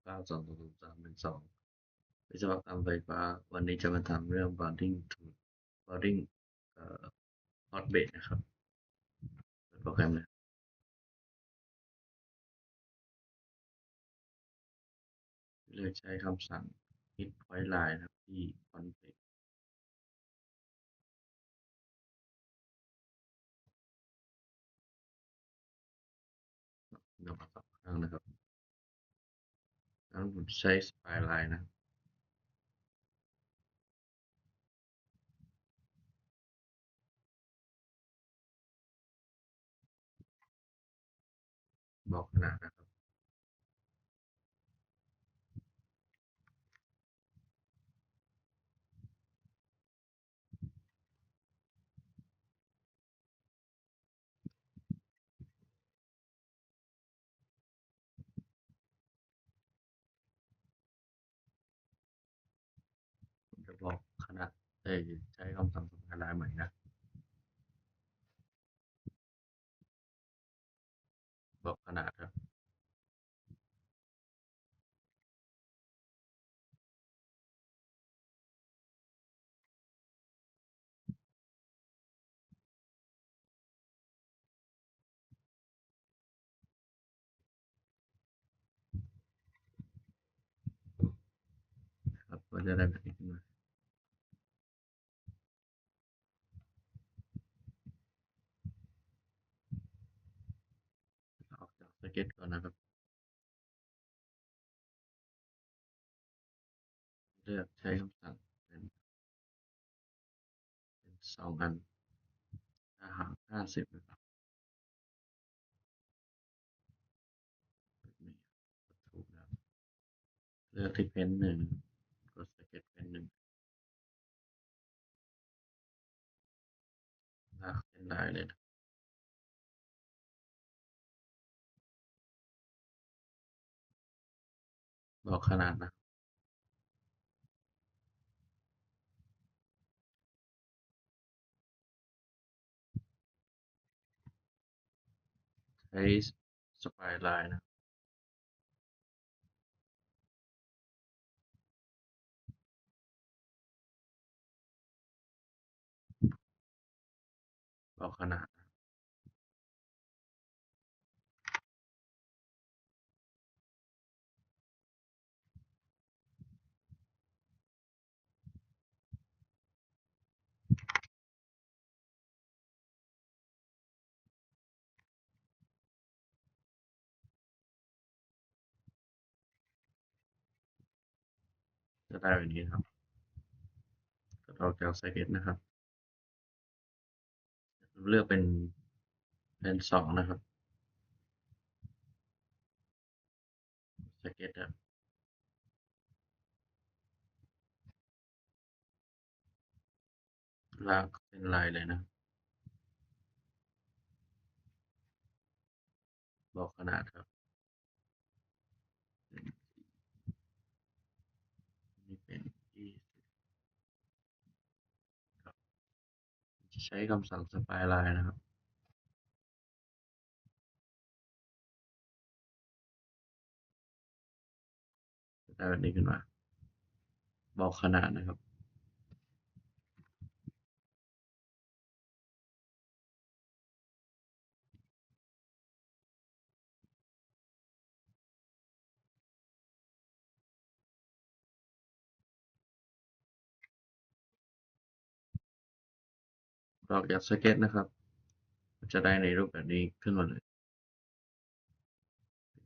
9 2 2 3 1 2วิศวกรรมไฟฟ้าวันนี้จะมาทำเรื่อง bonding เอ่อ hotbed นะครับเปิดโปรแกรมเลยเลือกใช้คำสั่ง hit point line นะครับที่ config เดี๋ยวมาสองครั้งนะครับแล้วผมใช้ spline นะบอกขนาดนะครับผมจะบอกขนาดใช้คำสั่ง spline ใหม่นะบอกขนาดครับก็จะได้แบบนี้ขึ้นมาออกจากสเก็ตก่อนนะครับเลือกใช้คำสั่งเป็น2 อันถ้าหาร50นะครับแบบนี้ถูกแล้วเลือกที่เพน1กดสเก็ตเพน1ลากเส้นได้เลยนะบอกขนาดนะใช้สปายไลน์นะบอกขนาดนะจะได้แบบนี้ครับกดออกจากสเก็ตนะครับเลือกเป็น2นะครับสเก็ตอะลากเส้นลายเลยนะบอกขนาดครับนี่เป็น20ครับจะใช้คำสั่งสปายไลน์นะครับจะได้แบบนี้ขึ้นมาบอกขนาดนะครับออกจากสเก็ตนะครับจะได้ในรูปแบบนี้ขึ้นมาเลย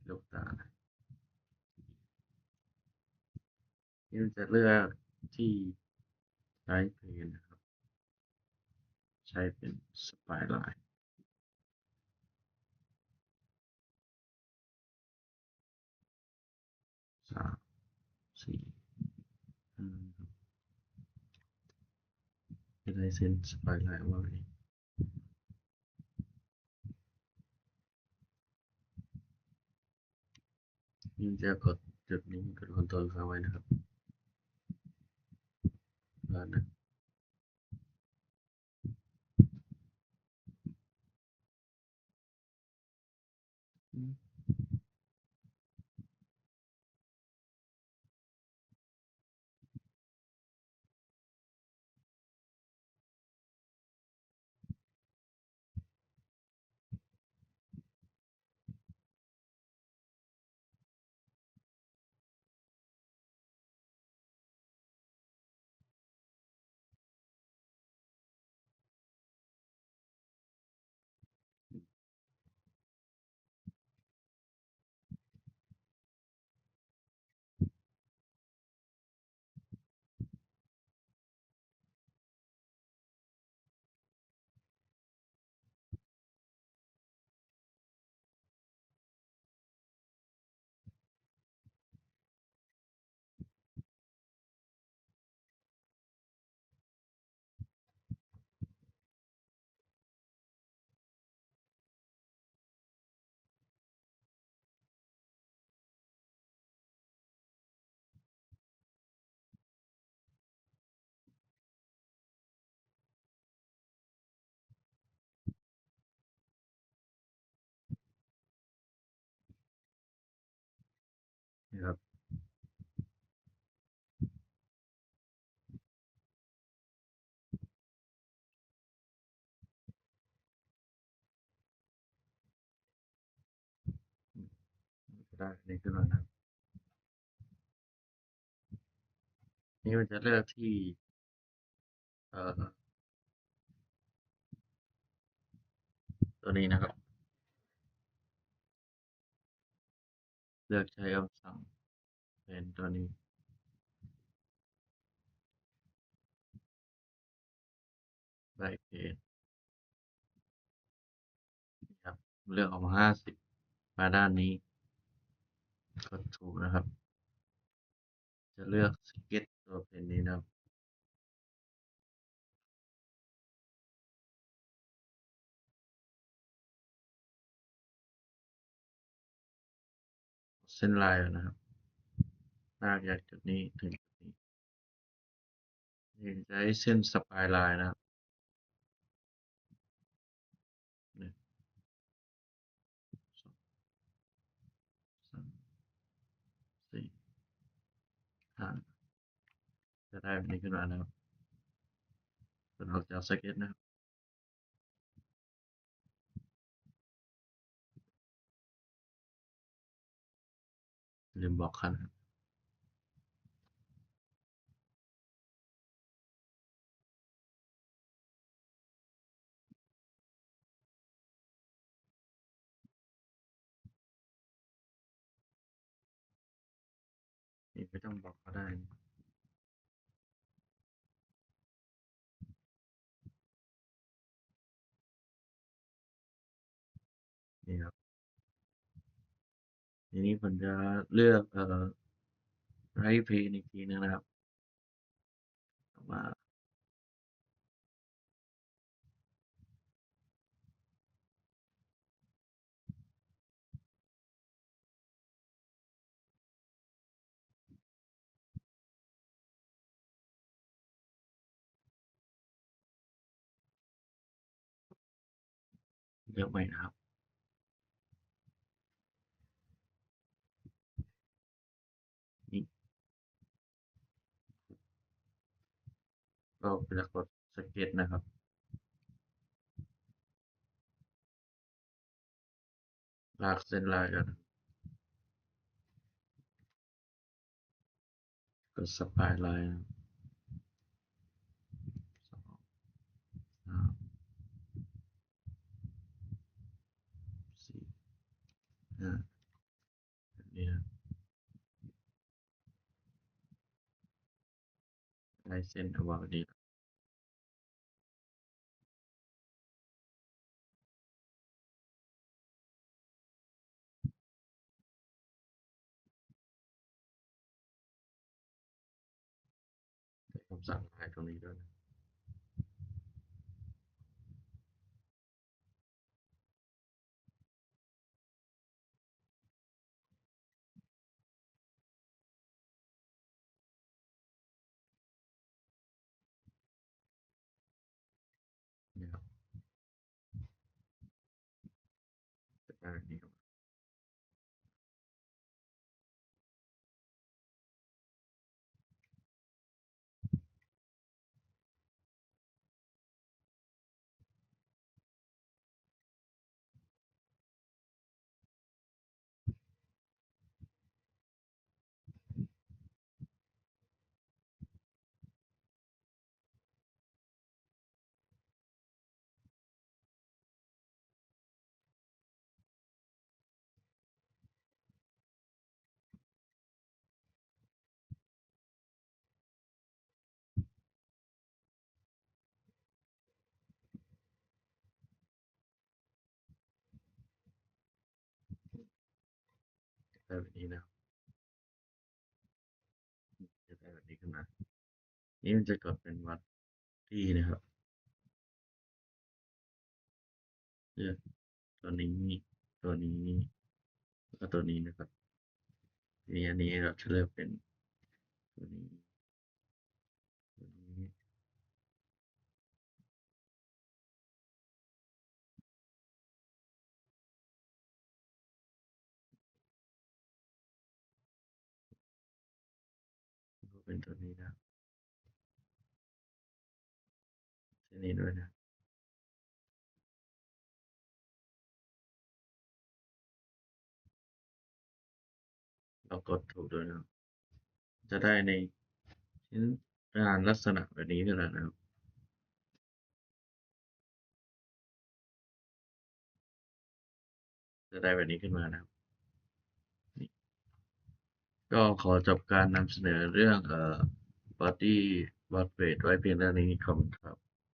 ลูกตานี่จะเลือกที่ใช้เพนนะครับใช้เป็นสปายไลน์3 4 5จะได้เส้นสปายไลน์ว่าแบบนี้นี่จะกดจุดนี้กดคอนโทรลค้างไว้นะครับแล้วนะ นะครับได้นี่ขึ้นมานะครับนี่มันจะเลือกที่เอ่อตัวนี้นะครับเลือกใช้คำสั่งเป็นตัวนี้ ได้เพจครับเลือกออกมา50มาด้านนี้กดถูกนะครับจะเลือกสเก็ตตัวเพนนี้นะครับเส้นลายก่อนนะครับลากจากจุดนี้ถึงจุดนี้นี่ใช้เส้นสปายไลน์นะครับหนึ่งสองสามสี่ห้าจะได้แบบนี้ขึ้นมานะครับกดออกจากสเก็ตนะครับลืมบอกคันครับนี่ไม่ต้องบอกก็ได้นี่ครับทีนี้ผมจะเลือกไรเพย์อีกทีนึงนะครับมาเลือกใหม่นะครับนี่ก็จะกดสเก็ตนะครับลากเส้นลายกันกดสปายไลน์นะครับสองสามสี่ห้าแบบนี้นะได้เส้นเอาไว้แบบนี้ใช้คำสั่งลายตรงนี้ด้วยนะนี่ครับจะได้แบบนี้ครับได้แบบนี้นะครับจะได้แบบนี้ขึ้นมานี่มันจะกดเป็นวัดที่นะครับเลือกตัวนี้ตัวนี้แล้วก็ตัวนี้นะครับทีนี้อันนี้เราจะเลือกเป็นตัวนี้ตัวนี้ เป็นตัวนี้นะครับที่นี่ด้วยนะเรากดถูกด้วยนะครับจะได้ในชิ้นงานลักษณะแบบนี้นี่แหละนะครับจะได้แบบนี้ขึ้นมานะครับนี่ก็ขอจบการนำเสนอเรื่องbody portrait ไว้เพียงเท่านี้ขอบคุณครับ